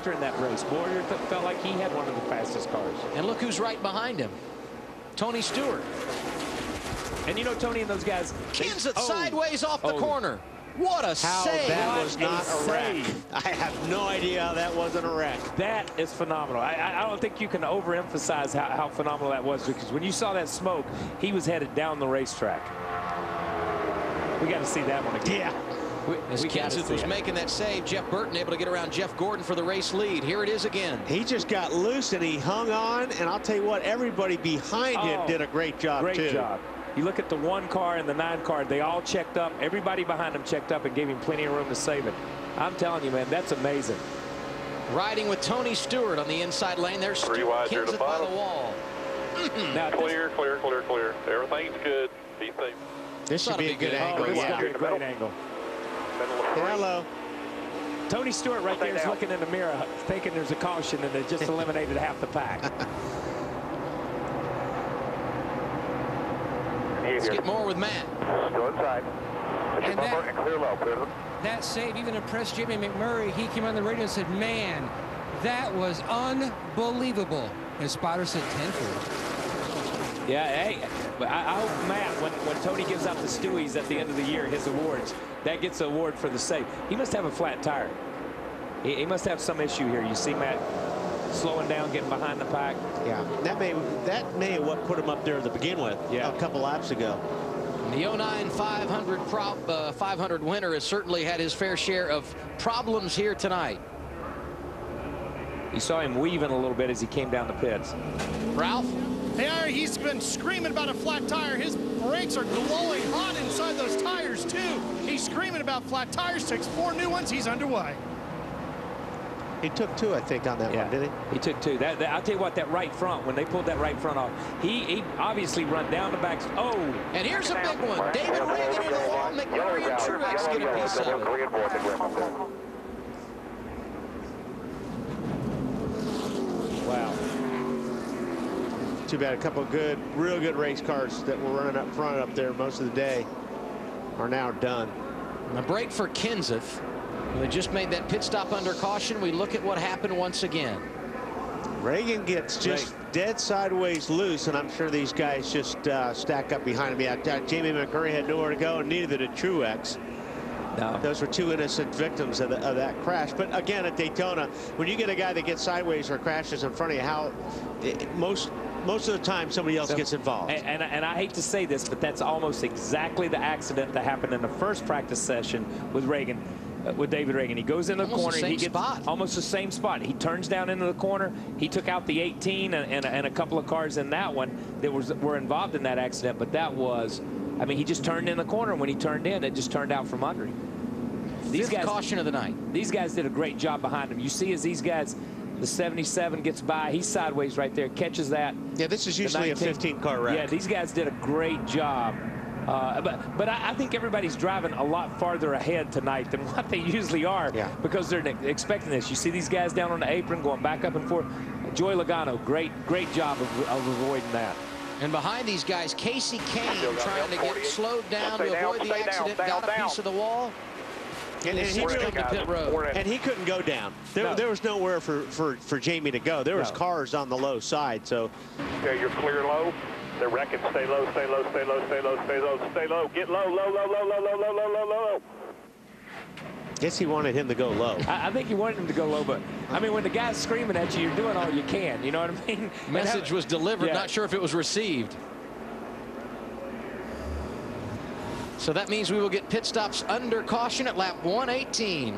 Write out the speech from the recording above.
factor in that race. Boyer felt like he had one of the fastest cars. And look who's right behind him. Tony Stewart. And you know, Tony and those guys. Kenseth sideways off the corner. What a save. That was not a wreck. I have no idea how that wasn't a wreck. That is phenomenal. I don't think you can overemphasize how phenomenal that was, because when you saw that smoke, he was headed down the racetrack. We got to see that one again. Yeah. As Kenseth was making that save, Jeff Burton able to get around Jeff Gordon for the race lead. Here it is again. He just got loose and he hung on, and I'll tell you what, everybody behind him did a great job too. Great job. You look at the 1 car and the 9 car, they all checked up. Everybody behind them checked up and gave him plenty of room to save it. I'm telling you, man, that's amazing. Riding with Tony Stewart on the inside lane. There's Stewart, Kenseth by the wall. Now, clear. Everything's good. Be safe. This should be a good angle. This should be a great angle. Hello. Tony Stewart right there is looking in the mirror, thinking there's a caution, and they just eliminated half the pack. Let's get more with Matt. Go inside. And clear low. That save even impressed Jamie McMurray. He came on the radio and said, man, that was unbelievable. And Spotter said 10 for it. Yeah, hey, I hope Matt, when Tony gives out the Stewies at the end of the year, his awards, that gets an award for the save. He must have a flat tire. He must have some issue here. You see Matt slowing down, getting behind the pack. Yeah, that may what put him up there to begin with. Yeah, a couple laps ago. The 09 500 winner has certainly had his fair share of problems here tonight. You saw him weaving a little bit as he came down the pits. Ralph? Hey, he's been screaming about a flat tire. His brakes are glowing hot inside those tires, too. He's screaming about flat tires. Takes 4 new ones. He's underway. He took 2, I think, on that one, did he? He took 2. I'll tell you what, that right front, when they pulled that right front off, he obviously run down the back. Oh! And here's a big one. David Reagan in the wall. McMurray and Truex get a piece of it. Wow. Too bad a couple of real good race cars that were running up front up there most of the day are now done. A break for Kenseth. They just made that pit stop under caution. We look at what happened once again. Reagan gets just dead sideways loose, and I'm sure these guys just stack up behind him. Yeah, Jamie McMurray had nowhere to go, and neither did Truex. No. Those were 2 innocent victims of that crash. But again, at Daytona, when you get a guy that gets sideways or crashes in front of you, most of the time somebody else gets involved. And I hate to say this, but that's almost exactly the accident that happened in the first practice session with Reagan. With David Reagan, he goes in the corner, he gets almost the same spot. He turns down into the corner. He took out the 18 and a couple of cars in that one that were involved in that accident. But that was, I mean, he just turned in the corner, and when he turned in, it just turned out from under him. These guys, caution of the night. These guys did a great job behind him. You see, as these guys, the 77 gets by, he's sideways right there, catches that. Yeah, this is usually a 15-car wreck. Yeah, these guys did a great job. But I think everybody's driving a lot farther ahead tonight than what they usually are, because they're expecting this. You see these guys down on the apron going back up and forth. Joey Logano, great job of avoiding that. And behind these guys, Casey Kane trying to get slowed down to avoid the accident, got a piece of the wall. And he couldn't go down. There was nowhere for Jamie to go. There was cars on the low side. So okay, you're clear low. They're wrecking. Stay low, stay low, stay low, stay low, stay low, stay low. Get low, low, low, low, low, low, low, low, low, low. Guess he wanted him to go low. I think he wanted him to go low, but I mean, when the guy's screaming at you, you're doing all you can. You know what I mean? Message was delivered. Not sure if it was received. So that means we will get pit stops under caution at lap 118.